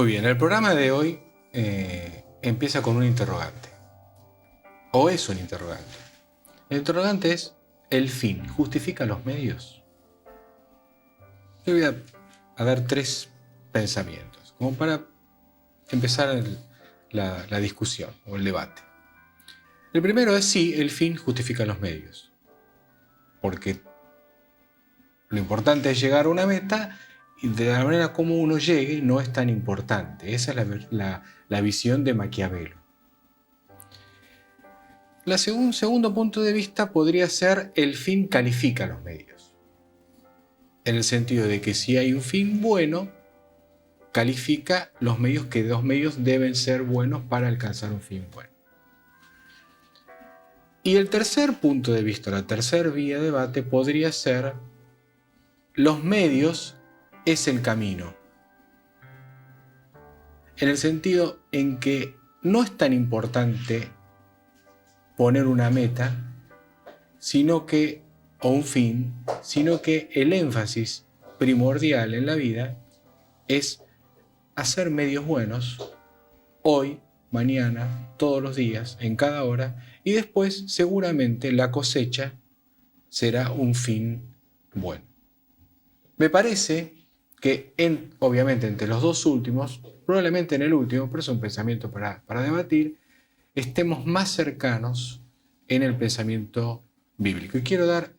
Muy bien, el programa de hoy empieza con un interrogante. O es un interrogante. El interrogante es: ¿el fin justifica los medios? Yo voy a dar tres pensamientos, como para empezar la discusión o el debate. El primero es: sí, el fin justifica los medios. Porque lo importante es llegar a una meta, y de la manera como uno llegue no es tan importante. Esa es la visión de Maquiavelo. Un segundo punto de vista podría ser: el fin califica los medios. En el sentido de que si hay un fin bueno, califica los medios, que los medios deben ser buenos para alcanzar un fin bueno. Y el tercer punto de vista, la tercera vía de debate podría ser: los medios es el camino. En el sentido en que no es tan importante poner una meta, o un fin, sino que el énfasis primordial en la vida es hacer medios buenos, hoy, mañana, todos los días, en cada hora, y después seguramente la cosecha será un fin bueno. Me parece que obviamente entre los dos últimos, probablemente en el último, pero es un pensamiento para debatir, estemos más cercanos en el pensamiento bíblico. Y quiero dar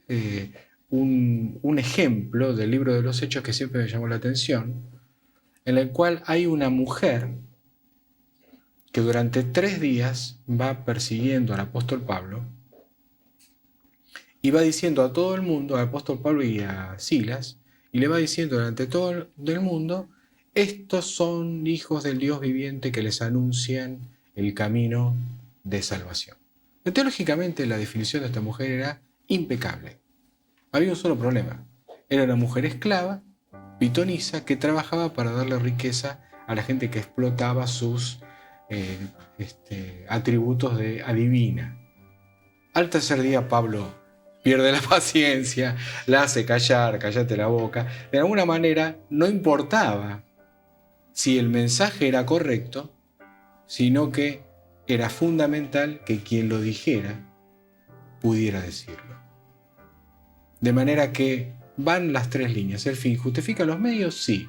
un ejemplo del libro de los Hechos que siempre me llamó la atención, en el cual hay una mujer que durante 3 días va persiguiendo al apóstol Pablo y va diciendo a todo el mundo, al apóstol Pablo y a Silas, y le va diciendo delante de todo el mundo: estos son hijos del Dios viviente que les anuncian el camino de salvación. Teológicamente la definición de esta mujer era impecable. Había un solo problema: era una mujer esclava, pitonisa, que trabajaba para darle riqueza a la gente que explotaba sus atributos de adivina. Al tercer día Pablo pierde la paciencia, la hace callar, cállate la boca. De alguna manera no importaba si el mensaje era correcto, sino que era fundamental que quien lo dijera pudiera decirlo. De manera que van las tres líneas. ¿El fin justifica los medios? Sí.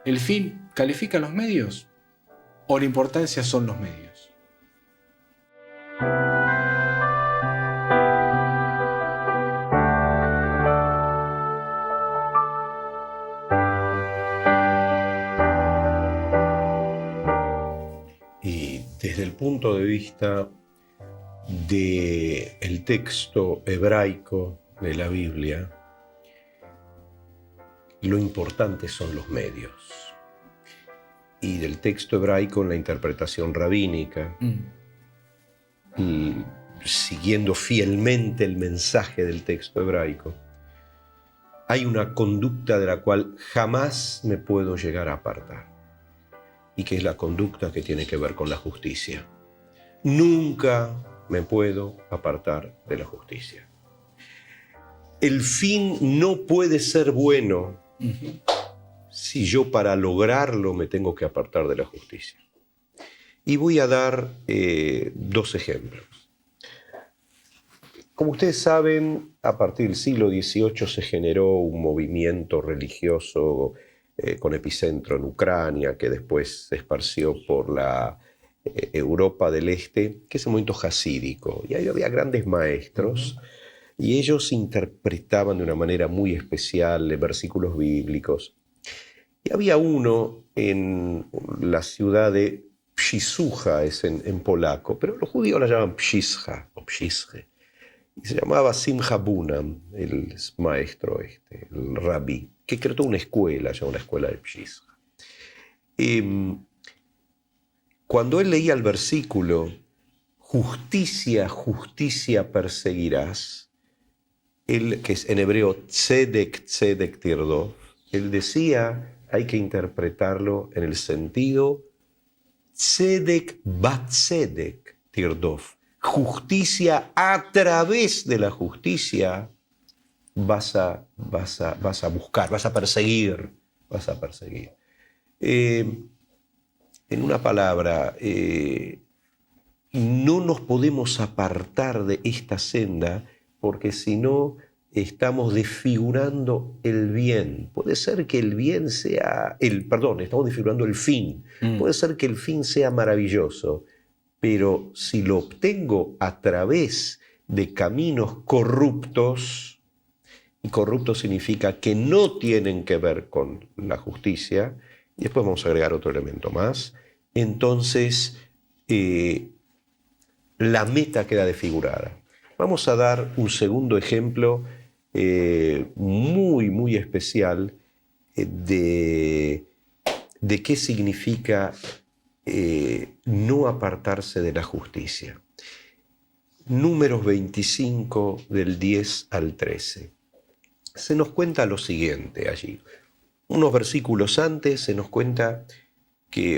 ¿El fin califica los medios? ¿O la importancia son los medios? Y desde el punto de vista del texto hebraico de la Biblia, lo importante son los medios. Y del texto hebraico en la interpretación rabínica, y siguiendo fielmente el mensaje del texto hebraico, hay una conducta de la cual jamás me puedo llegar a apartar, y que es la conducta que tiene que ver con la justicia. Nunca me puedo apartar de la justicia. El fin no puede ser bueno si yo para lograrlo me tengo que apartar de la justicia. Y voy a dar 2 ejemplos. Como ustedes saben, a partir del siglo XVIII se generó un movimiento religioso con epicentro en Ucrania, que después se esparció por la Europa del Este, que es un movimiento jasídico. Y ahí había grandes maestros, y ellos interpretaban de una manera muy especial versículos bíblicos. Y había uno en la ciudad de Pszczyszka, es en polaco, pero los judíos la llaman Pszczyszka o Pszczyszke. Y se llamaba Simcha Bunam, el maestro, el rabí, que creó una escuela, llamada la escuela de Pszczyszka. Cuando él leía el versículo, justicia, justicia perseguirás, él, que es en hebreo tzedek, tzedek tirdof, él decía, hay que interpretarlo en el sentido tzedek bat tzedek tirdof. Justicia, a través de la justicia vas a buscar, vas a perseguir. En una palabra, no nos podemos apartar de esta senda porque si no estamos desfigurando el bien. Puede ser que el bien sea, estamos desfigurando el fin. Puede ser que el fin sea maravilloso, pero si lo obtengo a través de caminos corruptos, y corrupto significa que no tienen que ver con la justicia, y después vamos a agregar otro elemento más, entonces la meta queda desfigurada. Vamos a dar un segundo ejemplo muy, muy especial de qué significa no apartarse de la justicia. Números 25, del 10 al 13. Se nos cuenta lo siguiente allí. Unos versículos antes se nos cuenta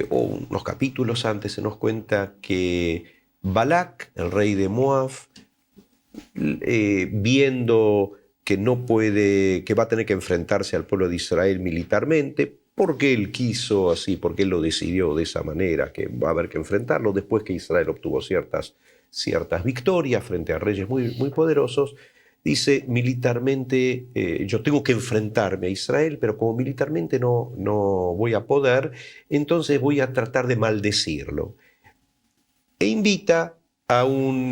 o unos capítulos antes se nos cuenta que Balac, el rey de Moab, viendo que no puede, que va a tener que enfrentarse al pueblo de Israel militarmente, porque él quiso así, porque él lo decidió de esa manera, que va a haber que enfrentarlo, después que Israel obtuvo ciertas victorias frente a reyes muy, muy poderosos, dice, militarmente yo tengo que enfrentarme a Israel, pero como militarmente no voy a poder, entonces voy a tratar de maldecirlo. E invita a un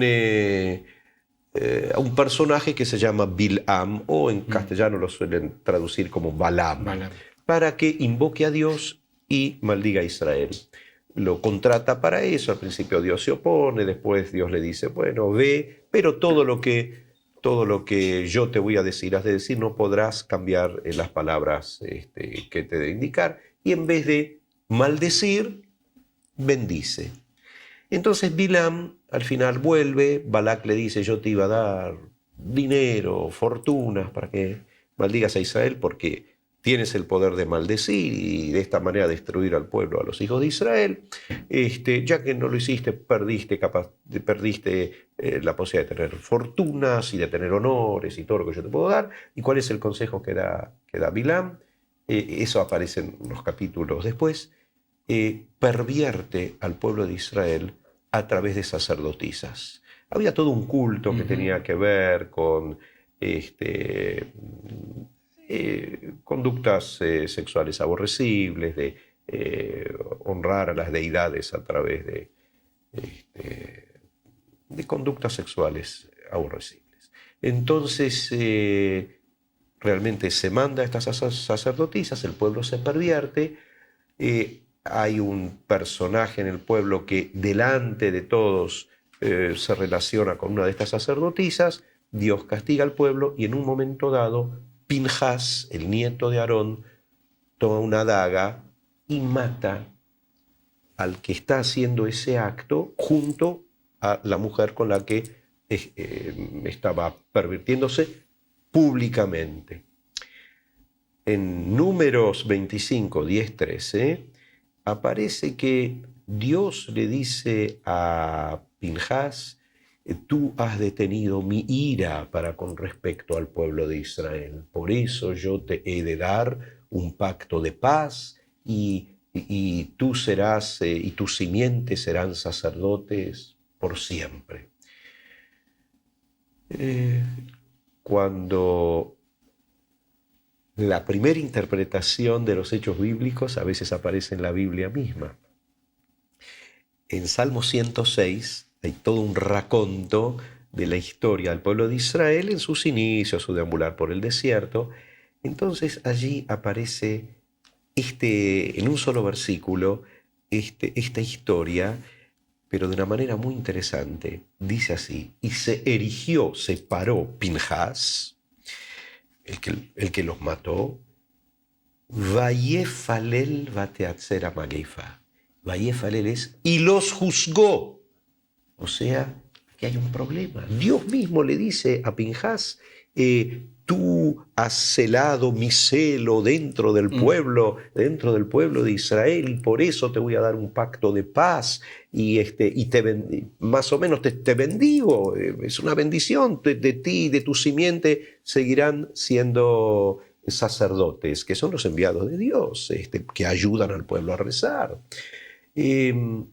personaje que se llama Bil'am, o en castellano lo suelen traducir como Balaam, para que invoque a Dios y maldiga a Israel. Lo contrata para eso, al principio Dios se opone, después Dios le dice, bueno, ve, pero todo lo que yo te voy a decir, has de decir, no podrás cambiar las palabras que te de indicar, y en vez de maldecir, bendice. Entonces Bilam al final vuelve, Balac le dice, yo te iba a dar dinero, fortunas para que maldigas a Israel porque tienes el poder de maldecir y de esta manera destruir al pueblo, a los hijos de Israel. Ya que no lo hiciste, perdiste la posibilidad de tener fortunas y de tener honores y todo lo que yo te puedo dar. ¿Y cuál es el consejo que da Bilam? Eso aparece en unos capítulos después. Pervierte al pueblo de Israel a través de sacerdotisas. Había todo un culto que tenía que ver con conductas sexuales aborrecibles, de honrar a las deidades a través de conductas sexuales aborrecibles. Entonces, realmente se manda a estas sacerdotisas, el pueblo se pervierte, hay un personaje en el pueblo que delante de todos se relaciona con una de estas sacerdotisas, Dios castiga al pueblo y en un momento dado Pinjas, el nieto de Aarón, toma una daga y mata al que está haciendo ese acto junto a la mujer con la que estaba pervirtiéndose públicamente. En Números 25, 10, 13, aparece que Dios le dice a Pinjas, tú has detenido mi ira para con respecto al pueblo de Israel. Por eso yo te he de dar un pacto de paz y tú serás, y tus simientes serán sacerdotes por siempre. Cuando la primera interpretación de los hechos bíblicos a veces aparece en la Biblia misma. En Salmo 106 hay todo un raconto de la historia del pueblo de Israel en sus inicios, su deambular por el desierto. Entonces allí aparece en un solo versículo esta historia, pero de una manera muy interesante. Dice así, y se paró Pinjas, el que los mató, Vayefalel bateatzera mageifa. Vayefalel es, y los juzgó. O sea, que hay un problema. Dios mismo le dice a Pinjas, tú has celado mi celo dentro del pueblo de Israel, y por eso te voy a dar un pacto de paz, y más o menos te bendigo, es una bendición, de ti y de tu simiente seguirán siendo sacerdotes, que son los enviados de Dios, que ayudan al pueblo a rezar. Pero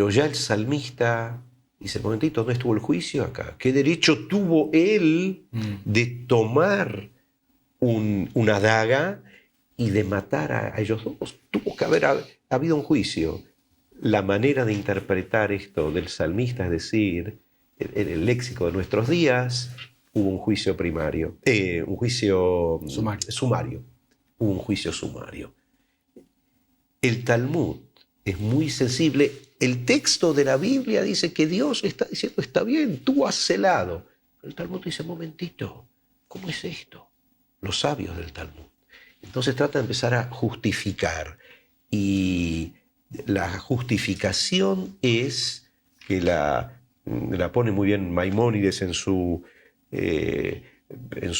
ya el salmista dice, momentito, ¿dónde estuvo el juicio acá? ¿Qué derecho tuvo él de tomar una daga y de matar a ellos dos? Tuvo que haber habido un juicio. La manera de interpretar esto del salmista, es decir, en el léxico de nuestros días, hubo un juicio primario, un juicio sumario. Hubo un juicio sumario. El Talmud es muy sensible. El texto de la Biblia dice que Dios está diciendo, está bien, tú has celado. El Talmud dice, momentito, ¿cómo es esto? Los sabios del Talmud. Entonces trata de empezar a justificar. Y la justificación es que la pone muy bien Maimónides en su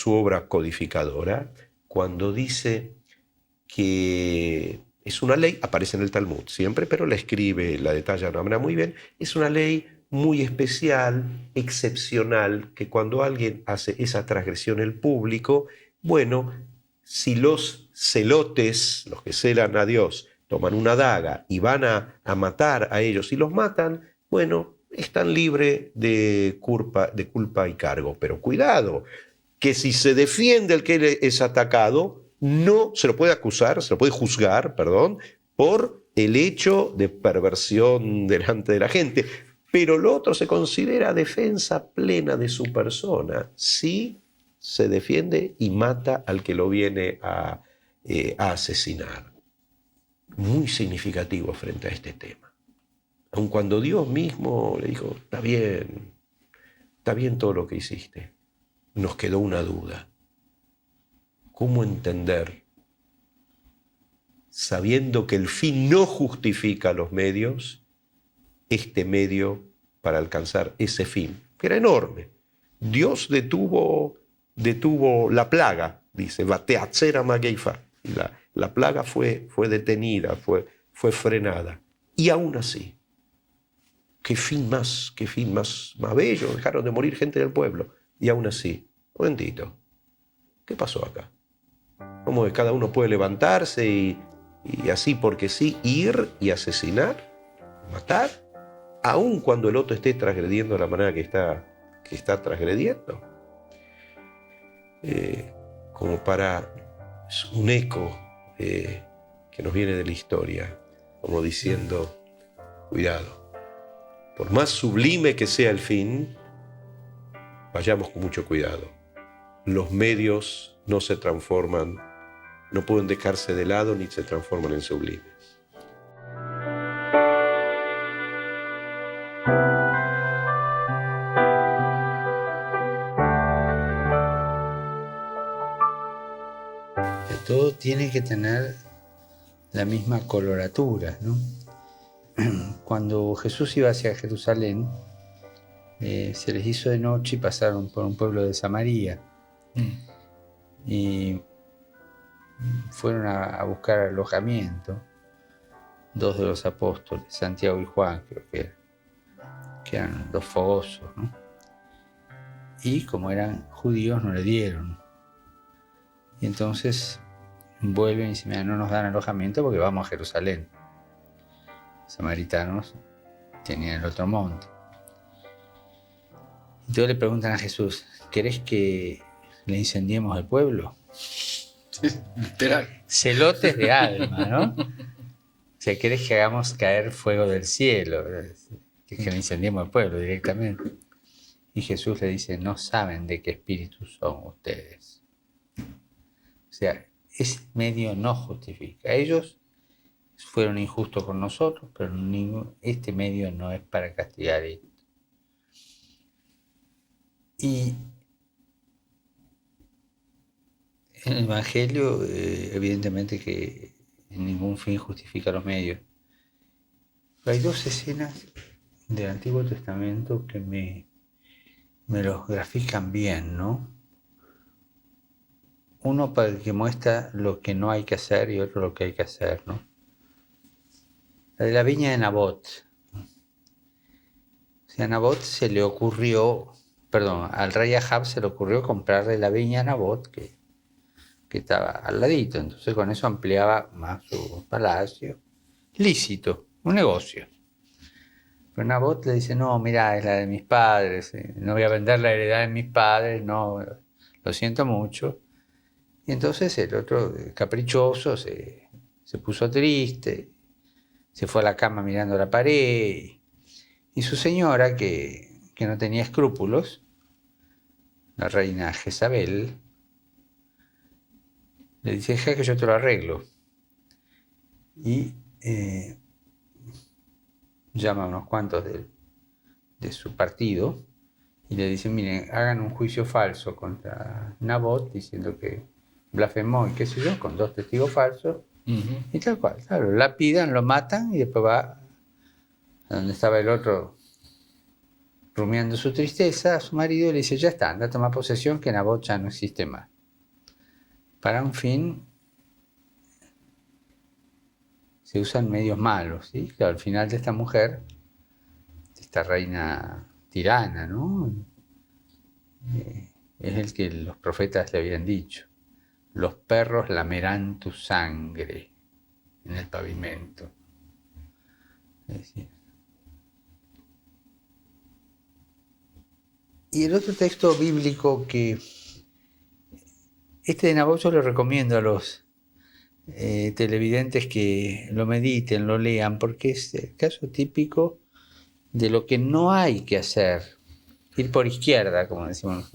obra codificadora, cuando dice que es una ley, aparece en el Talmud siempre, pero la escribe, la detalla de una manera muy bien, es una ley muy especial, excepcional, que cuando alguien hace esa transgresión en el público, bueno, si los celotes, los que celan a Dios, toman una daga y van a matar a ellos y los matan, bueno, están libres de culpa y cargo. Pero cuidado, que si se defiende el que es atacado, no se lo puede acusar, se lo puede juzgar, perdón, por el hecho de perversión delante de la gente. Pero lo otro se considera defensa plena de su persona si se defiende y mata al que lo viene a asesinar. Muy significativo frente a este tema. Aun cuando Dios mismo le dijo, está bien todo lo que hiciste, nos quedó una duda. ¿Cómo entender, sabiendo que el fin no justifica los medios, este medio para alcanzar ese fin, que era enorme? Dios detuvo la plaga, dice, Bateatzera Mageifa, y la plaga fue detenida, fue frenada. Y aún así, qué fin más bello, dejaron de morir gente del pueblo. Y aún así, momentito, ¿qué pasó acá? ¿Cómo que cada uno puede levantarse y así porque sí, ir y asesinar, matar, aun cuando el otro esté transgrediendo de la manera que está transgrediendo? Como para un eco que nos viene de la historia, como diciendo, cuidado, por más sublime que sea el fin, vayamos con mucho cuidado. Los medios no se transforman, no pueden dejarse de lado ni se transforman en sublimes. Todo tiene que tener la misma coloratura, ¿no? Cuando Jesús iba hacia Jerusalén, se les hizo de noche y pasaron por un pueblo de Samaria. Y fueron a buscar alojamiento dos de los apóstoles, Santiago y Juan, creo que eran dos fogosos, ¿no? Y como eran judíos no le dieron. Y entonces vuelven y dicen, mira, no nos dan alojamiento porque vamos a Jerusalén. Los samaritanos tenían el otro monte. Entonces le preguntan a Jesús, ¿querés que le incendiemos el pueblo? Literal. Celotes de alma, ¿no? O sea, ¿querés que hagamos caer fuego del cielo? Que le incendiemos el pueblo directamente. Y Jesús le dice, no saben de qué espíritu son ustedes. O sea, ese medio no justifica. Ellos fueron injustos con nosotros, pero este medio no es para castigar esto. Y en el Evangelio, evidentemente que ningún fin justifica los medios. Pero hay dos escenas del Antiguo Testamento que me los grafican bien, ¿no? Uno para el que muestra lo que no hay que hacer y otro lo que hay que hacer, ¿no? La de la viña de Nabot. O sea, a Nabot se le ocurrió, al rey Ahab se le ocurrió comprarle la viña a Nabot, que estaba al ladito. Entonces con eso ampliaba más su palacio lícito, un negocio. Pero Nabot le dice, no, mirá, es la de mis padres, no voy a vender la heredad de mis padres, no, lo siento mucho. Y entonces el otro, caprichoso, se puso triste, se fue a la cama mirando la pared. Y su señora, que no tenía escrúpulos, la reina Jezabel, le dice, deja que yo te lo arreglo. Y llama a unos cuantos de su partido y le dicen, miren, hagan un juicio falso contra Nabot, diciendo que blasfemó y qué sé yo, con 2 testigos falsos. Y tal cual, claro, lapidan, lo matan y después va a donde estaba el otro rumiando su tristeza a su marido y le dice, ya está, anda a tomar posesión que Nabot ya no existe más. Para un fin se usan medios malos, ¿sí? Claro, al final de esta mujer, de esta reina tirana, ¿no? Es el que los profetas le habían dicho, los perros lamerán tu sangre en el pavimento. Es decir, y el otro texto bíblico que este de Nabot yo lo recomiendo a los televidentes que lo mediten, lo lean, porque es el caso típico de lo que no hay que hacer. Ir por izquierda, como decimos.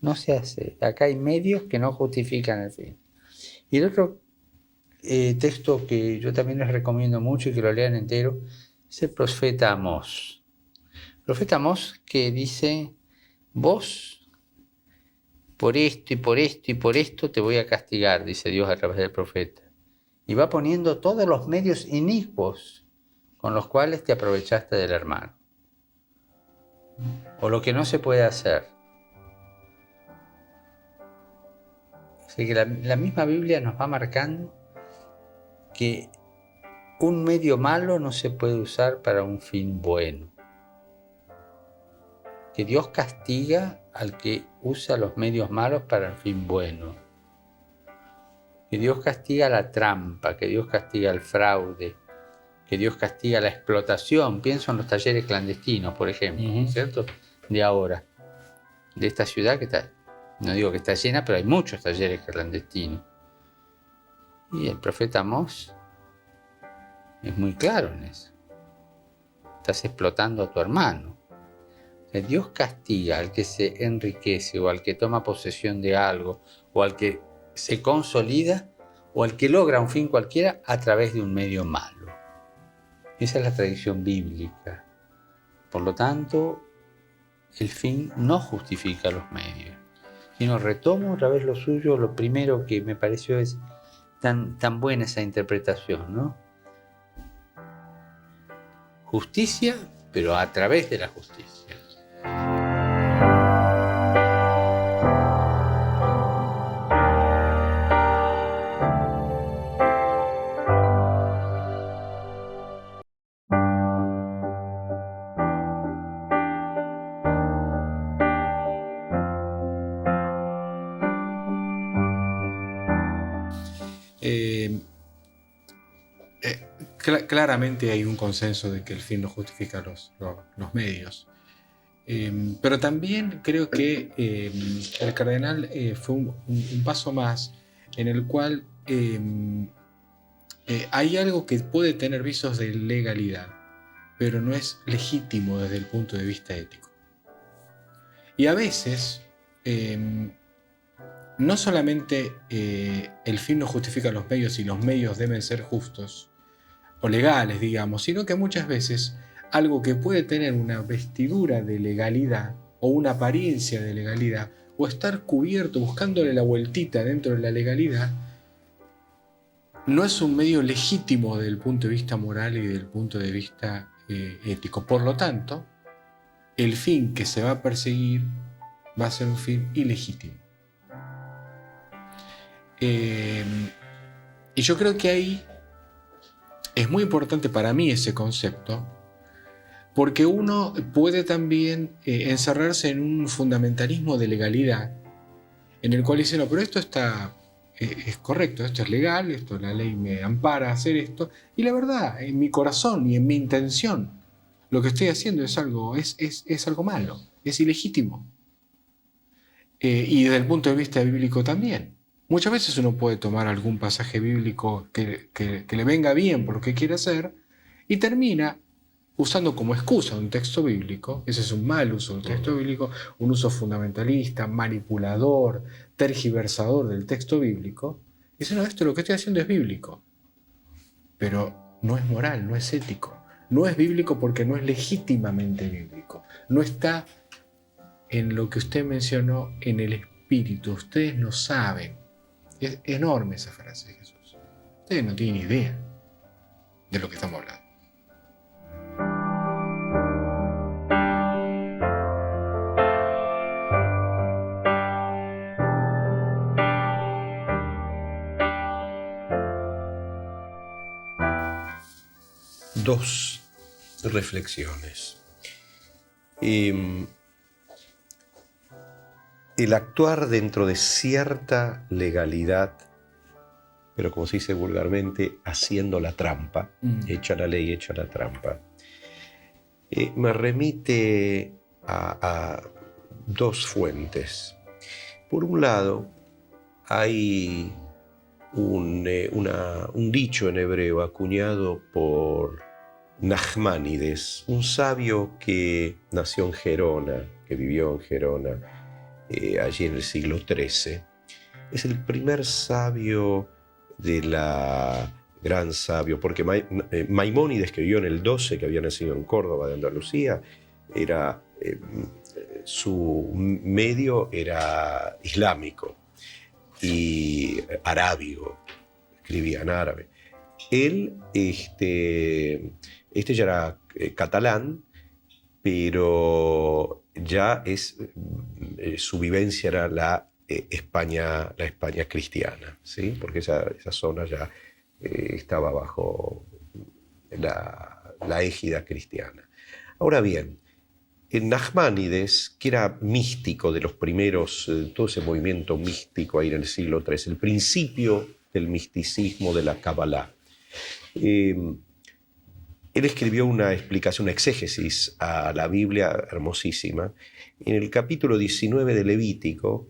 No se hace. Acá hay medios que no justifican el fin. Y el otro texto que yo también les recomiendo mucho y que lo lean entero es el profeta Amós. El profeta Amós que dice, vos por esto y por esto y por esto te voy a castigar, dice Dios a través del profeta. Y va poniendo todos los medios inicuos con los cuales te aprovechaste del hermano. O lo que no se puede hacer. Así que la misma Biblia nos va marcando que un medio malo no se puede usar para un fin bueno. Que Dios castiga al que usa los medios malos para el fin bueno. Que Dios castiga la trampa, que Dios castiga el fraude, que Dios castiga la explotación. Pienso en los talleres clandestinos, por ejemplo, ¿cierto? De ahora, de esta ciudad que está, no digo que está llena, pero hay muchos talleres clandestinos. Y el profeta Amós es muy claro en eso. Estás explotando a tu hermano. Dios castiga al que se enriquece o al que toma posesión de algo o al que se consolida o al que logra un fin cualquiera a través de un medio malo. Esa es la tradición bíblica. Por lo tanto, el fin no justifica los medios. Sino retomo otra vez lo suyo, lo primero que me pareció es tan buena esa interpretación, ¿no? Justicia, pero a través de la justicia. Claramente hay un consenso de que el fin no justifica los medios. Pero también creo que el cardenal fue un paso más en el cual hay algo que puede tener visos de legalidad, pero no es legítimo desde el punto de vista ético. Y a veces, no solamente el fin no justifica los medios y los medios deben ser justos o legales, digamos, sino que muchas veces algo que puede tener una vestidura de legalidad o una apariencia de legalidad o estar cubierto buscándole la vueltita dentro de la legalidad no es un medio legítimo desde el punto de vista moral y desde el punto de vista ético. Por lo tanto, el fin que se va a perseguir va a ser un fin ilegítimo. Y yo creo que ahí es muy importante para mí ese concepto, porque uno puede también encerrarse en un fundamentalismo de legalidad, en el cual dice, no, pero esto está es correcto, esto es legal, esto la ley me ampara a hacer esto, y la verdad, en mi corazón y en mi intención, lo que estoy haciendo es algo malo, es ilegítimo. Y desde el punto de vista bíblico también. Muchas veces uno puede tomar algún pasaje bíblico que le venga bien por lo que quiere hacer y termina usando como excusa un texto bíblico. Ese es un mal uso del texto bíblico, un uso fundamentalista, manipulador, tergiversador del texto bíblico. Y dice, no, esto lo que estoy haciendo es bíblico, pero no es moral, no es ético, no es bíblico porque no es legítimamente bíblico, no está en lo que usted mencionó, en el espíritu. Ustedes no saben. Es enorme esa frase de Jesús. Ustedes no tienen idea de lo que estamos hablando. Dos reflexiones. El actuar dentro de cierta legalidad, pero como se dice vulgarmente, haciendo la trampa, hecha la ley, hecha la trampa, me remite a dos fuentes. Por un lado, hay un dicho en hebreo acuñado por Nachmanides, un sabio que nació en Gerona, que vivió en Gerona, allí en el siglo XIII. Es el primer sabio de la gran sabio, porque Maimónides, que vivió en el XII, que había nacido en Córdoba de Andalucía, su medio era islámico y arábigo, escribía en árabe. Él ya era catalán, pero ya su vivencia era la España cristiana, ¿sí? Porque esa zona ya estaba bajo la égida cristiana. Ahora bien, Nachmanides, que era místico de los primeros, todo ese movimiento místico ahí en el siglo III, el principio del misticismo de la Kabbalah, él escribió una explicación, una exégesis a la Biblia hermosísima. En el capítulo 19 de Levítico,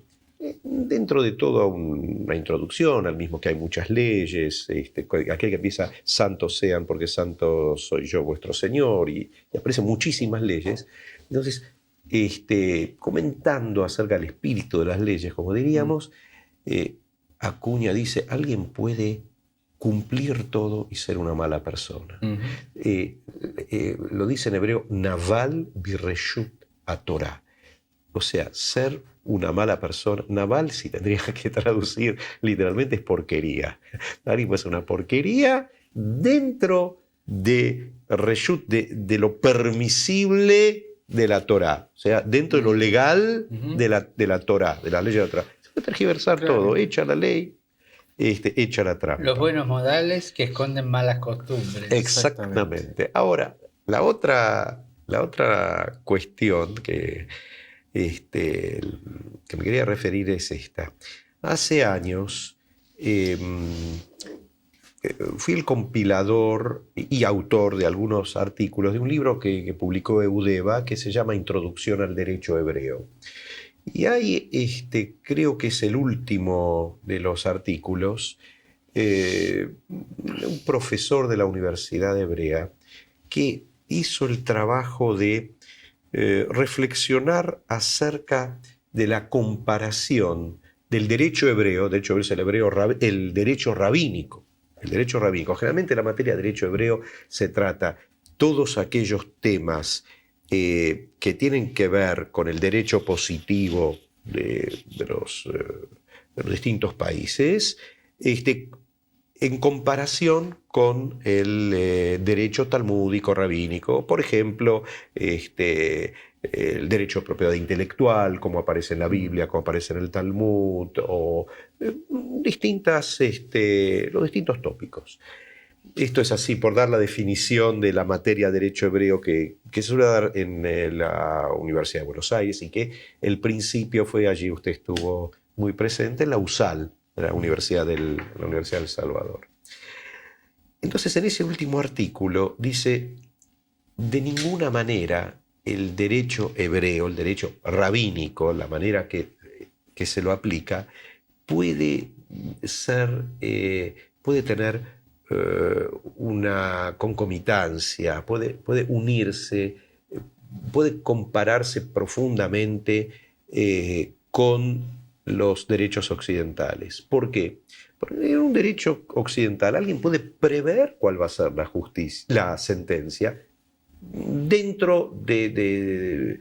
dentro de toda una introducción, al mismo que hay muchas leyes, aquel que empieza, santos sean porque santo soy yo vuestro Señor, y aparecen muchísimas leyes. Entonces, comentando acerca del espíritu de las leyes, como diríamos, Acuña dice, alguien puede cumplir todo y ser una mala persona. Lo dice en hebreo, Naval birreshut atorá. O sea, ser una mala persona. Naval, si tendría que traducir literalmente, es porquería. Alguien puede ser una porquería dentro de reshut, de lo permisible de la Torá. O sea, dentro de lo legal de la Torá, de la ley de la Torá. Se puede tergiversar todo, echa la ley, echa la trampa. Los buenos modales que esconden malas costumbres. Exactamente. Ahora, la otra cuestión que me quería referir es esta. Hace años fui el compilador y autor de algunos artículos de un libro que publicó Eudeva que se llama Introducción al Derecho Hebreo. Y ahí creo que es el último de los artículos, un profesor de la Universidad Hebrea que hizo el trabajo de reflexionar acerca de la comparación del derecho hebreo, de hecho es el derecho rabínico. El derecho rabínico. Generalmente en la materia de derecho hebreo se trata todos aquellos temas que tienen que ver con el derecho positivo de los distintos países, en comparación con el derecho talmúdico rabínico. Por ejemplo, el derecho de propiedad intelectual, como aparece en la Biblia, como aparece en el Talmud, o los distintos tópicos. Esto es así, por dar la definición de la materia de derecho hebreo que se suele dar en la Universidad de Buenos Aires, y que el principio fue allí, usted estuvo muy presente, en la USAL, la Universidad del Salvador. Entonces, en ese último artículo dice, de ninguna manera el derecho hebreo, el derecho rabínico, la manera que se lo aplica, puede tener una concomitancia, puede unirse, puede compararse profundamente con los derechos occidentales. ¿Por qué? Porque en un derecho occidental alguien puede prever cuál va a ser la sentencia dentro de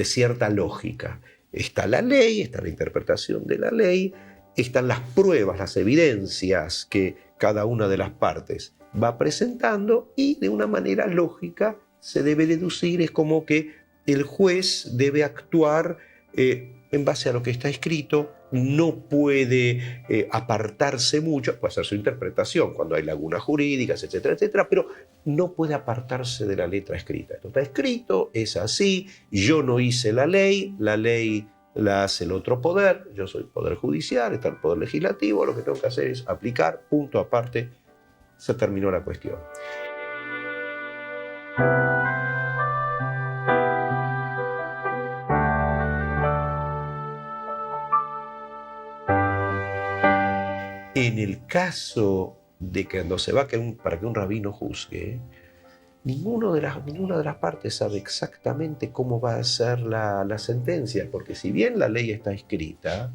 cierta lógica. Está la ley, está la interpretación de la ley, están las pruebas, las evidencias que cada una de las partes va presentando y de una manera lógica se debe deducir, es como que el juez debe actuar en base a lo que está escrito, no puede apartarse mucho, puede hacer su interpretación cuando hay lagunas jurídicas, etcétera, etcétera, pero no puede apartarse de la letra escrita. Esto está escrito, es así, yo no hice la ley la hace el otro poder, yo soy poder judicial, está el poder legislativo, lo que tengo que hacer es aplicar, punto aparte, se terminó la cuestión. En el caso de que cuando se va para que un rabino juzgue, ninguna de las partes sabe exactamente cómo va a ser la sentencia, porque si bien la ley está escrita,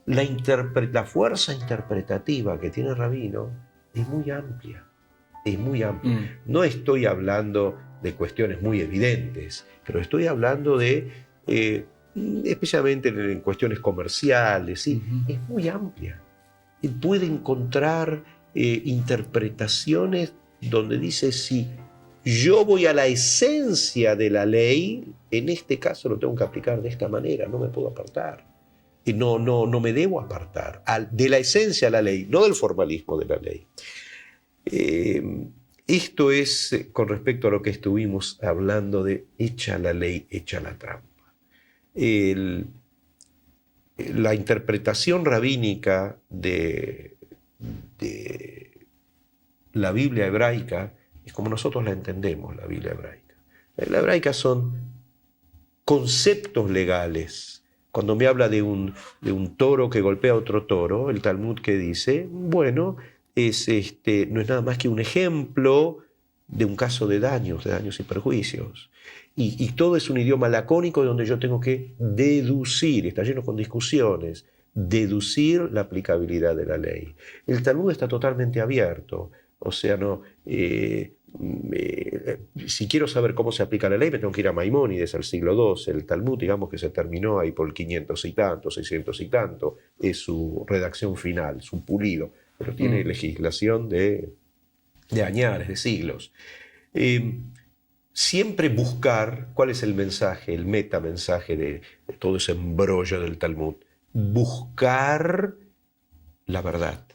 la fuerza interpretativa que tiene el rabino es muy amplia. Es muy amplia. No estoy hablando de cuestiones muy evidentes, pero estoy hablando de, especialmente en cuestiones comerciales, ¿sí? Es muy amplia. Y puede encontrar interpretaciones donde dice, si yo voy a la esencia de la ley, en este caso lo tengo que aplicar de esta manera, no me puedo apartar. No me debo apartar de la esencia de la ley, no del formalismo de la ley. Esto es con respecto a lo que estuvimos hablando de hecha la ley, hecha la trampa. La interpretación rabínica de la Biblia hebraica es como nosotros la entendemos, la Biblia hebraica. La hebraica son conceptos legales. Cuando me habla de un toro que golpea a otro toro, el Talmud que dice, bueno, no es nada más que un ejemplo de un caso de daños y perjuicios. Y todo es un idioma lacónico donde yo tengo que deducir, está lleno con discusiones, deducir la aplicabilidad de la ley. El Talmud está totalmente abierto, o sea, si quiero saber cómo se aplica la ley, me tengo que ir a Maimónides, al siglo II. El Talmud, digamos que se terminó ahí por el 500 y tanto, 600 y tanto, es su redacción final, su pulido, pero tiene legislación de añares, de siglos. Siempre buscar cuál es el mensaje, el metamensaje de todo ese embrollo del Talmud. Buscar la verdad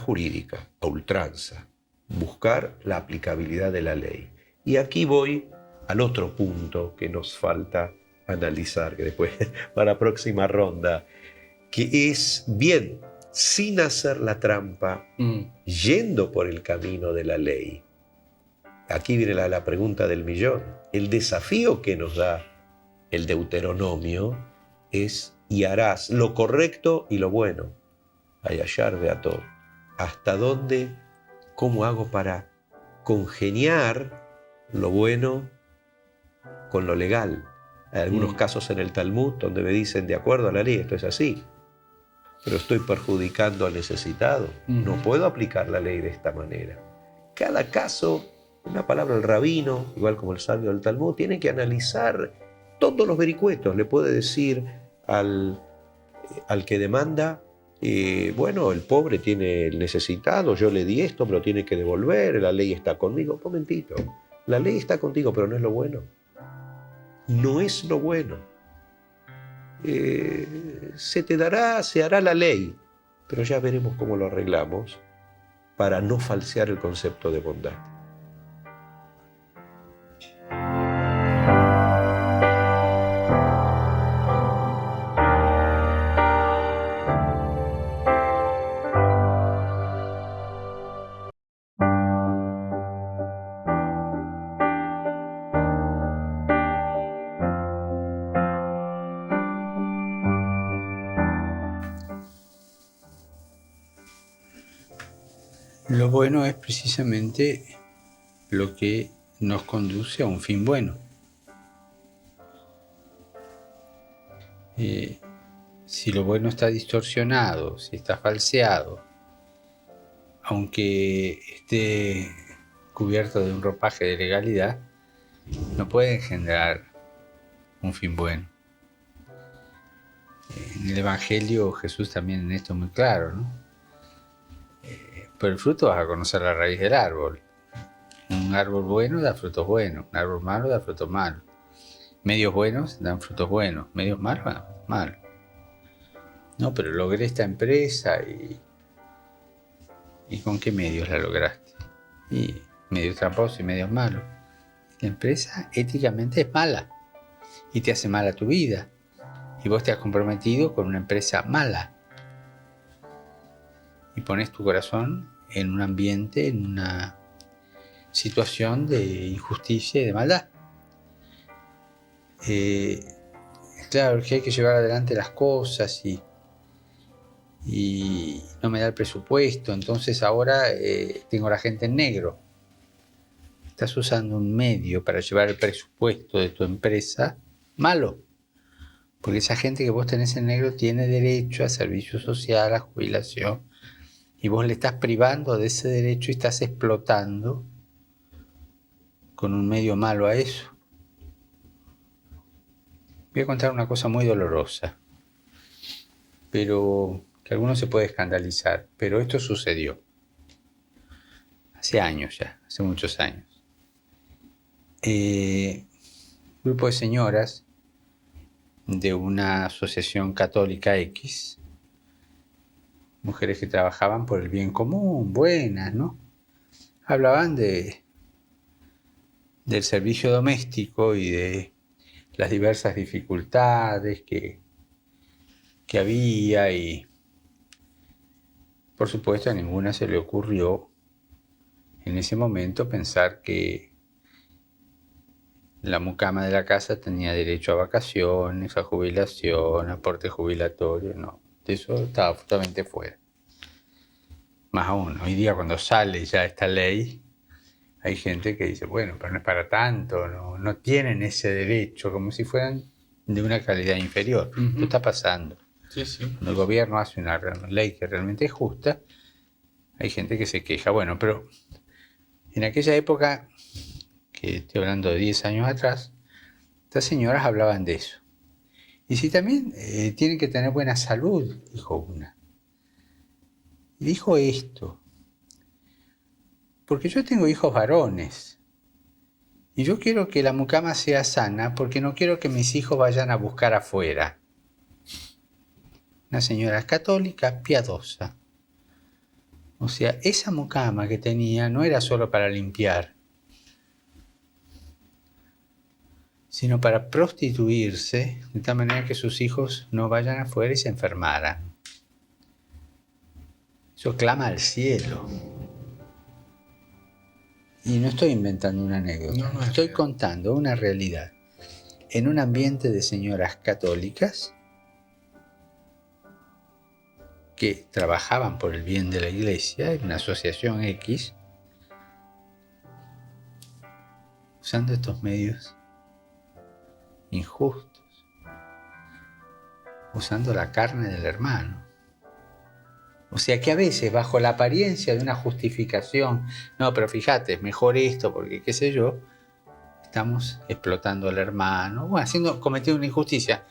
jurídica, a ultranza. Buscar la aplicabilidad de la ley. Y aquí voy al otro punto que nos falta analizar, que después para la próxima ronda, que es, bien, sin hacer la trampa, yendo por el camino de la ley. Aquí viene la pregunta del millón. El desafío que nos da el Deuteronomio es, y harás lo correcto y lo bueno. Hayashar beato. ¿Hasta dónde? ¿Cómo hago para congeniar lo bueno con lo legal? Hay algunos casos en el Talmud donde me dicen, de acuerdo a la ley, esto es así, pero estoy perjudicando al necesitado. No puedo aplicar la ley de esta manera. Cada caso, una palabra del rabino, igual como el sabio del Talmud, tiene que analizar todos los vericuetos. Le puede decir al que demanda, bueno, el pobre tiene el necesitado, yo le di esto, me lo tiene que devolver, la ley está conmigo. Un momentito, la ley está contigo, pero no es lo bueno. No es lo bueno. Se hará la ley, pero ya veremos cómo lo arreglamos para no falsear el concepto de bondad. Lo bueno es precisamente lo que nos conduce a un fin bueno. Si lo bueno está distorsionado, si está falseado, aunque esté cubierto de un ropaje de legalidad, no puede engendrar un fin bueno. En el Evangelio Jesús también en esto es muy claro, ¿no? Por el fruto vas a conocer la raíz del árbol. Un árbol bueno da frutos buenos, un árbol malo da frutos malos. Medios buenos dan frutos buenos, medios malos dan frutos malos. No, pero logré esta empresa ¿y con qué medios la lograste? Y medios tramposos y medios malos. La empresa éticamente es mala y te hace mal a tu vida. Y vos te has comprometido con una empresa mala. Y pones tu corazón en un ambiente, en una situación de injusticia y de maldad. Claro, que hay que llevar adelante las cosas y no me da el presupuesto, entonces ahora tengo la gente en negro. Estás usando un medio para llevar el presupuesto de tu empresa malo, porque esa gente que vos tenés en negro tiene derecho a servicio social, a jubilación, y vos le estás privando de ese derecho y estás explotando con un medio malo a eso. Voy a contar una cosa muy dolorosa, pero que algunos se puede escandalizar, pero esto sucedió hace años ya, hace muchos años. Grupo de señoras de una asociación católica X, mujeres que trabajaban por el bien común, buenas, ¿no? Hablaban del servicio doméstico y de las diversas dificultades que había, y por supuesto a ninguna se le ocurrió en ese momento pensar que la mucama de la casa tenía derecho a vacaciones, a jubilación, aporte jubilatorio. No, de eso estaba absolutamente fuera. Más aún, hoy día cuando sale ya esta ley, hay gente que dice, bueno, pero no es para tanto, no tienen ese derecho, como si fueran de una calidad inferior. Esto está pasando. Sí, sí. Cuando el gobierno hace una ley que realmente es justa, hay gente que se queja. Bueno, pero en aquella época, que estoy hablando de 10 años atrás, estas señoras hablaban de eso. Y si también tienen que tener buena salud, dijo una. Y dijo esto, porque yo tengo hijos varones y yo quiero que la mucama sea sana porque no quiero que mis hijos vayan a buscar afuera. Una señora católica piadosa. O sea, esa mucama que tenía no era solo para limpiar, sino para prostituirse, de tal manera que sus hijos no vayan afuera y se enfermaran. Eso clama al cielo. Y no estoy inventando una anécdota, No, estoy contando una realidad. En un ambiente de señoras católicas que trabajaban por el bien de la iglesia, en una asociación X, usando estos medios injustos, usando la carne del hermano. O sea que a veces, bajo la apariencia de una justificación, no, pero fíjate, es mejor esto, porque qué sé yo, estamos explotando al hermano, bueno, cometiendo una injusticia,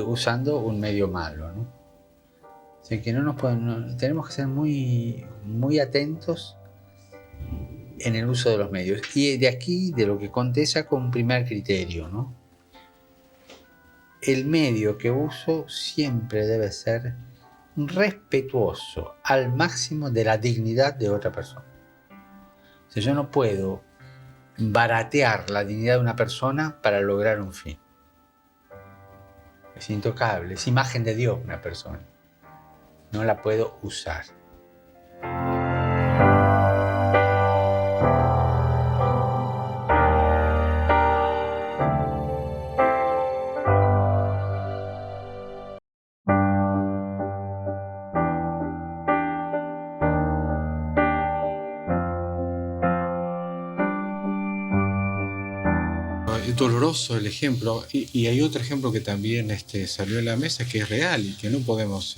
usando un medio malo, ¿no? O sea que tenemos que ser muy, muy atentos en el uso de los medios. Y de aquí, de lo que conté, saco un primer criterio, ¿no? El medio que uso siempre debe ser respetuoso al máximo de la dignidad de otra persona. O sea, yo no puedo baratear la dignidad de una persona para lograr un fin. Es intocable, es imagen de Dios una persona. No la puedo usar. doloroso el ejemplo, y hay otro ejemplo que también salió a la mesa que es real y que no podemos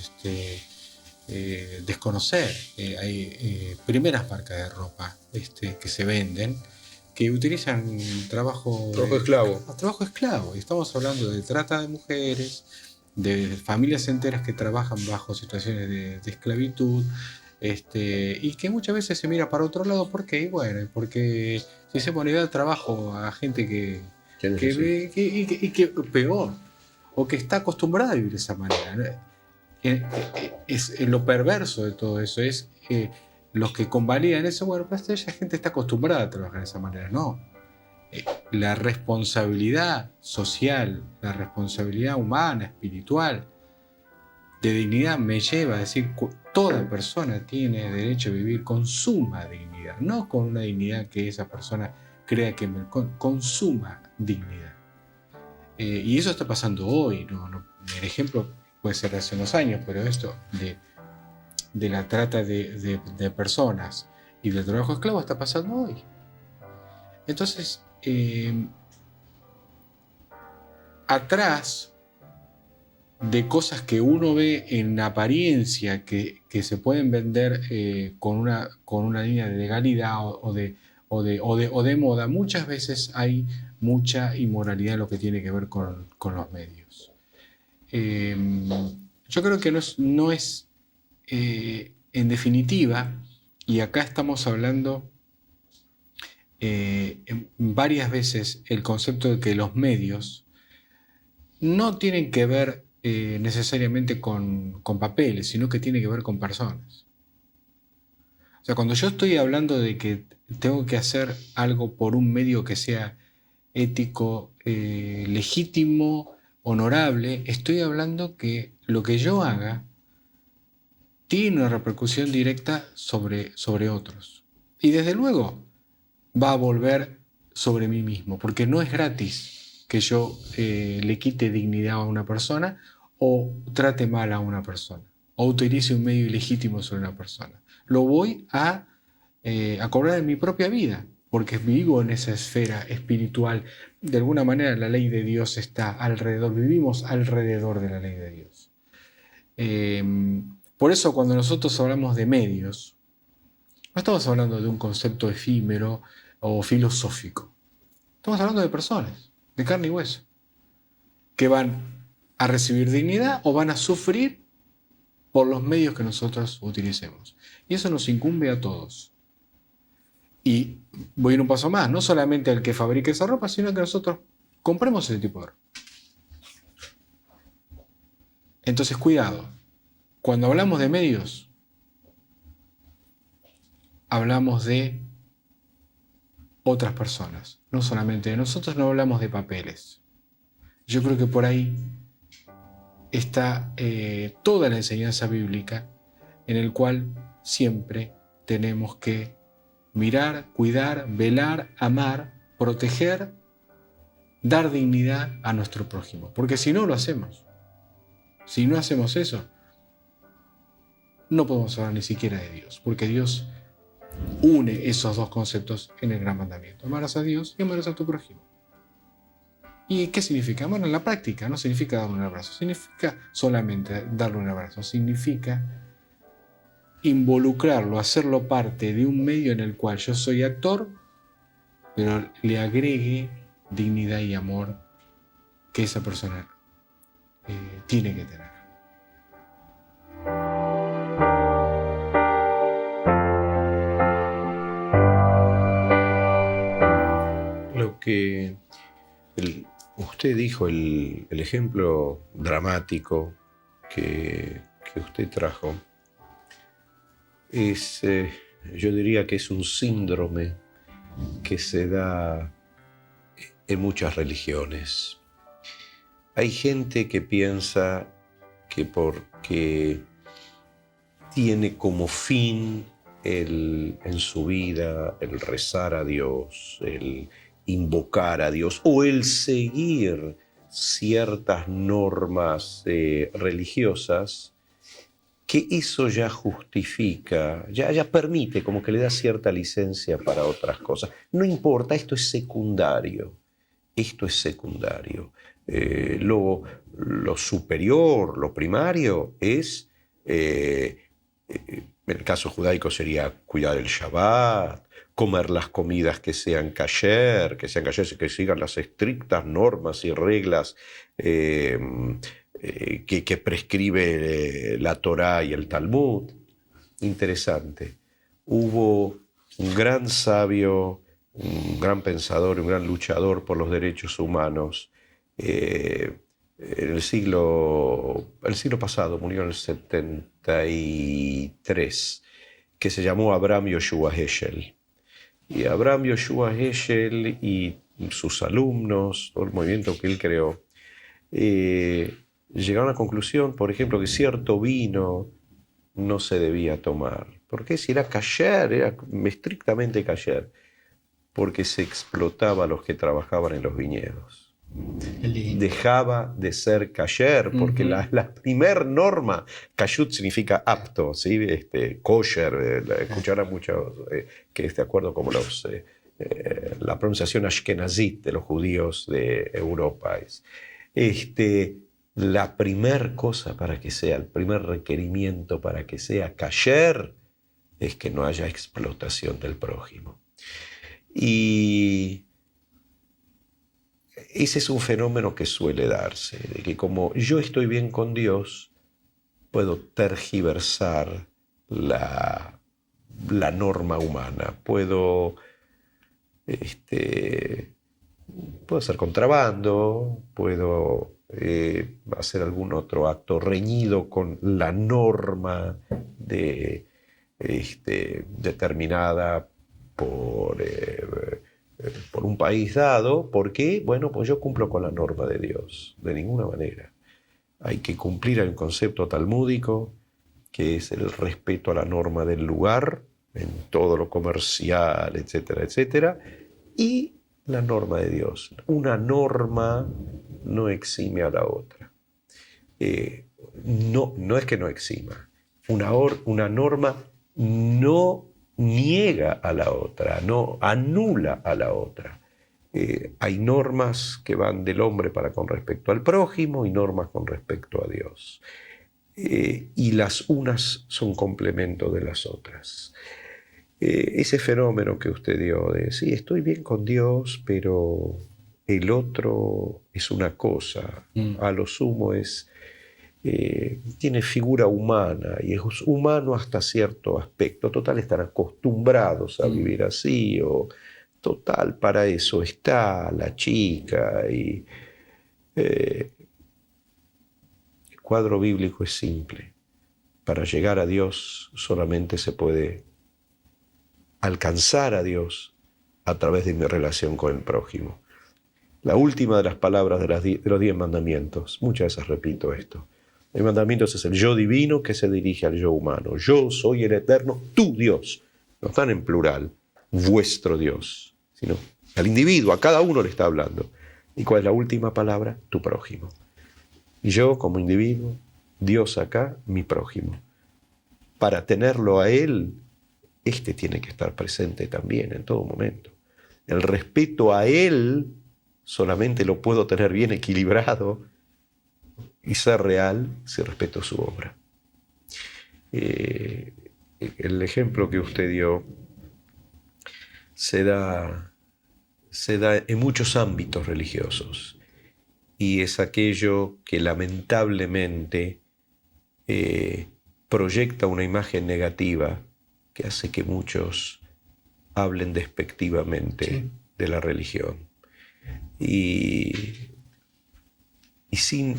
desconocer. Hay primeras marcas de ropa que se venden que utilizan trabajo esclavo. Trabajo esclavo. Y estamos hablando de trata de mujeres, de familias enteras que trabajan bajo situaciones de esclavitud, y que muchas veces se mira para otro lado. ¿Por qué? Bueno, porque si se pone de trabajo a gente que ve que peor, o que está acostumbrada a vivir de esa manera, ¿no? Es lo perverso de todo eso es los que convalidan eso. Bueno, pues esa gente está acostumbrada a trabajar de esa manera. No, la responsabilidad social, la responsabilidad humana, espiritual, de dignidad me lleva a decir que toda persona tiene derecho a vivir con suma dignidad, no con una dignidad que esa persona crea que con suma dignidad. Y eso está pasando hoy. El ejemplo puede ser de hace unos años, pero esto de la trata de personas y del trabajo esclavo está pasando hoy. Entonces, atrás de cosas que uno ve en apariencia que se pueden vender con una línea de legalidad o de moda, muchas veces hay mucha inmoralidad en lo que tiene que ver con los medios. Yo creo que no es en definitiva, y acá estamos hablando varias veces el concepto de que los medios no tienen que ver necesariamente con papeles, sino que tiene que ver con personas. O sea, cuando yo estoy hablando de que tengo que hacer algo por un medio que sea ético, legítimo, honorable, estoy hablando que lo que yo haga tiene una repercusión directa sobre otros. Y desde luego va a volver sobre mí mismo, porque no es gratis que yo le quite dignidad a una persona o trate mal a una persona o utilice un medio ilegítimo sobre una persona. Lo voy a cobrar en mi propia vida, porque vivo en esa esfera espiritual. De alguna manera la ley de Dios está alrededor, vivimos alrededor de la ley de Dios. Por eso cuando nosotros hablamos de medios, no estamos hablando de un concepto efímero o filosófico. Estamos hablando de personas, de carne y hueso, que van a recibir dignidad o van a sufrir por los medios que nosotros utilicemos. Y eso nos incumbe a todos. Y voy a ir un paso más, no solamente al que fabrique esa ropa, sino que nosotros compremos ese tipo de ropa. Entonces, cuidado. Cuando hablamos de medios, hablamos de otras personas, no solamente de nosotros. No hablamos de papeles. Yo creo que por ahí está toda la enseñanza bíblica, en el cual siempre tenemos que mirar, cuidar, velar, amar, proteger, dar dignidad a nuestro prójimo. Porque si no lo hacemos, si no hacemos eso, no podemos hablar ni siquiera de Dios, porque Dios une esos dos conceptos en el gran mandamiento: amarás a Dios y amarás a tu prójimo. ¿Y qué significa? Bueno, en la práctica no significa darle un abrazo, significa solamente darle un abrazo, significa involucrarlo, hacerlo parte de un medio en el cual yo soy actor, pero le agregue dignidad y amor que esa persona tiene que tener. Lo que usted dijo, el ejemplo dramático que usted trajo, yo diría que es un síndrome que se da en muchas religiones. Hay gente que piensa que porque tiene como fin en su vida el rezar a Dios, el invocar a Dios o el seguir ciertas normas religiosas, que eso ya justifica, ya permite, como que le da cierta licencia para otras cosas. No importa, esto es secundario. esto es secundario. Lo superior, lo primario es, en el caso judaico sería cuidar el Shabbat, comer las comidas que sean kasher, que sigan las estrictas normas y reglas que prescribe la Torá y el Talmud. Interesante. Hubo un gran sabio, un gran pensador, un gran luchador por los derechos humanos. En el siglo pasado, murió en el 73, que se llamó Abraham Yoshua Heschel. Y Abraham Yoshua Heschel y sus alumnos, todo el movimiento que él creó, llegaron a la conclusión, por ejemplo, que cierto vino no se debía tomar. ¿Por qué? Si era kasher, era estrictamente kasher, porque se explotaba a los que trabajaban en los viñedos. Dejaba de ser kasher, porque la primer norma, kashut significa apto, ¿sí? Kosher, escucharán muchos que es de acuerdo como la pronunciación ashkenazit de los judíos de Europa. La primer cosa para que sea, el primer requerimiento para que sea kasher es que no haya explotación del prójimo. Y ese es un fenómeno que suele darse, de que como yo estoy bien con Dios, puedo tergiversar la norma humana, puedo hacer contrabando, puedo hacer algún otro acto reñido con la norma determinada por un país dado. ¿Por qué? Bueno, pues yo cumplo con la norma de Dios. De ninguna manera. Hay que cumplir el concepto talmúdico, que es el respeto a la norma del lugar, en todo lo comercial, etcétera, etcétera, y la norma de Dios. Una norma no exime a la otra. No es que no exima. Una norma no niega a la otra, no anula a la otra. Hay normas que van del hombre para con respecto al prójimo y normas con respecto a Dios. Y las unas son complemento de las otras. Ese fenómeno que usted dio de, sí, estoy bien con Dios, pero el otro es una cosa, a lo sumo tiene figura humana y es humano hasta cierto aspecto. Total, están acostumbrados a vivir así, o total, para eso está la chica. Y el cuadro bíblico es simple. Para llegar a Dios solamente se puede alcanzar a Dios a través de mi relación con el prójimo. La última de las palabras de los 10 mandamientos, muchas veces repito esto. El mandamiento es el yo divino que se dirige al yo humano. Yo soy el eterno, tu Dios. No están en plural, vuestro Dios, sino al individuo, a cada uno le está hablando. ¿Y cuál es la última palabra? Tu prójimo. Y yo como individuo, Dios acá, mi prójimo. Para tenerlo a Él, tiene que estar presente también en todo momento. El respeto a Él solamente lo puedo tener bien equilibrado y ser real si respeto su obra. El ejemplo que usted dio se da en muchos ámbitos religiosos, y es aquello que lamentablemente proyecta una imagen negativa que hace que muchos hablen despectivamente de la religión. Y sin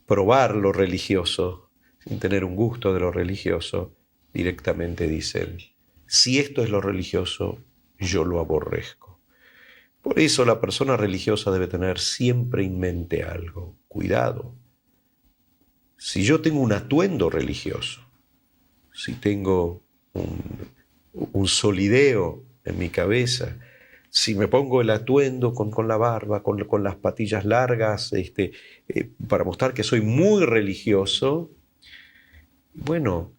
probar lo religioso, sin tener un gusto de lo religioso, directamente dicen, si esto es lo religioso, yo lo aborrezco. Por eso la persona religiosa debe tener siempre en mente algo. Cuidado. Si yo tengo un atuendo religioso, si tengo un solideo en mi cabeza, si me pongo el atuendo con la barba, con las patillas largas, para mostrar que soy muy religioso, bueno,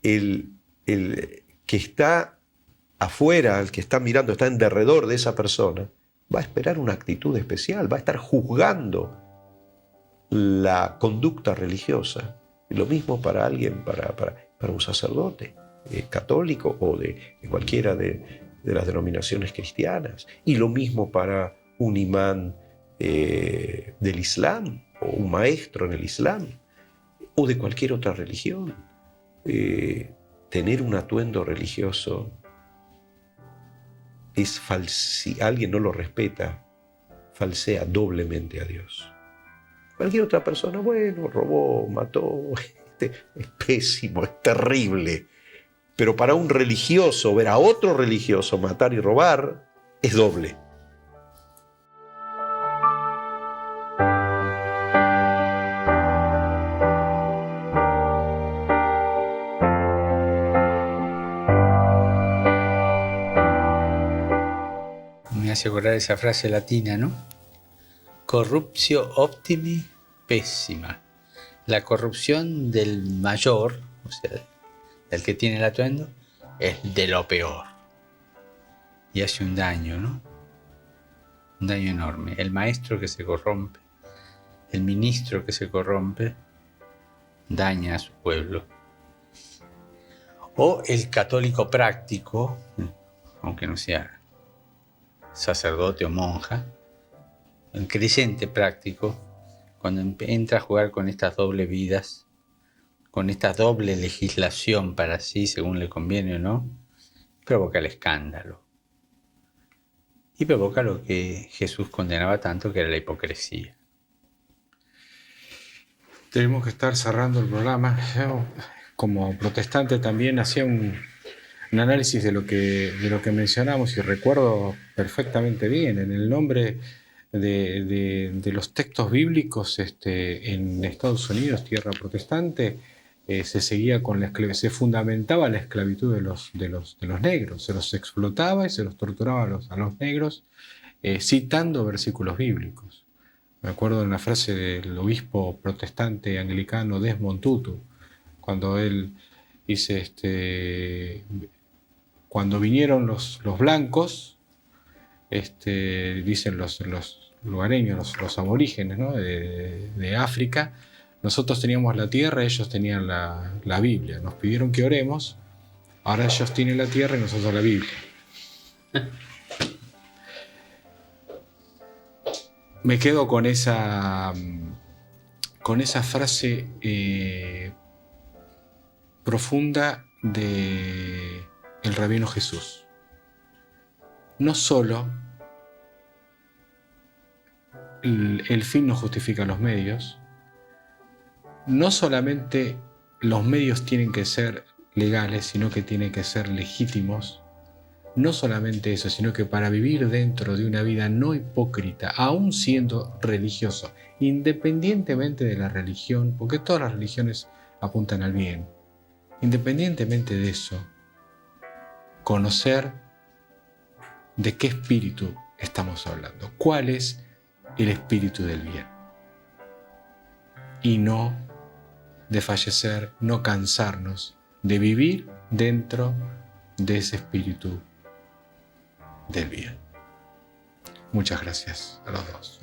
el que está afuera, el que está mirando, está en derredor de esa persona, va a esperar una actitud especial, va a estar juzgando la conducta religiosa. Y lo mismo para alguien, para un sacerdote católico o de cualquiera de las denominaciones cristianas. Y lo mismo para un imán del Islam o un maestro en el Islam o de cualquier otra religión. Tener un atuendo religioso es si alguien no lo respeta, falsea doblemente a Dios. Cualquier otra persona, bueno, robó, mató, es pésimo, es terrible. Pero para un religioso, ver a otro religioso matar y robar, es doble. Me hace acordar esa frase latina, ¿no? Corruptio optimi pésima. La corrupción del mayor, o sea, del que tiene el atuendo, es de lo peor. Y hace un daño, ¿no? Un daño enorme. El maestro que se corrompe, el ministro que se corrompe, daña a su pueblo. O el católico práctico, aunque no sea sacerdote o monja, el creyente práctico, cuando entra a jugar con estas dobles vidas, con esta doble legislación para sí, según le conviene o no, provoca el escándalo. Y provoca lo que Jesús condenaba tanto, que era la hipocresía. Tenemos que estar cerrando el programa. Yo, como protestante, también hacía un análisis de lo que mencionamos y recuerdo perfectamente bien en el nombre de los textos bíblicos en Estados Unidos, tierra protestante, se seguía con se fundamentaba la esclavitud de los negros, se los explotaba y se los torturaba a los negros, citando versículos bíblicos. Me acuerdo en la frase del obispo protestante anglicano Desmond Tutu, cuando él dice, cuando vinieron los blancos, dicen los lugareños, los aborígenes, ¿no? de África, nosotros teníamos la tierra, ellos tenían la Biblia. Nos pidieron que oremos, ahora ellos tienen la tierra y nosotros la Biblia. Me quedo con esa frase profunda del rabino Jesús. No solo el fin no justifica los medios, no solamente los medios tienen que ser legales, sino que tienen que ser legítimos. No solamente eso, sino que para vivir dentro de una vida no hipócrita, aún siendo religioso, independientemente de la religión, porque todas las religiones apuntan al bien, independientemente de eso, conocer de qué espíritu estamos hablando, cuál es el espíritu del bien, y no desfallecer, no cansarnos de vivir dentro de ese espíritu del bien. Muchas gracias a los dos.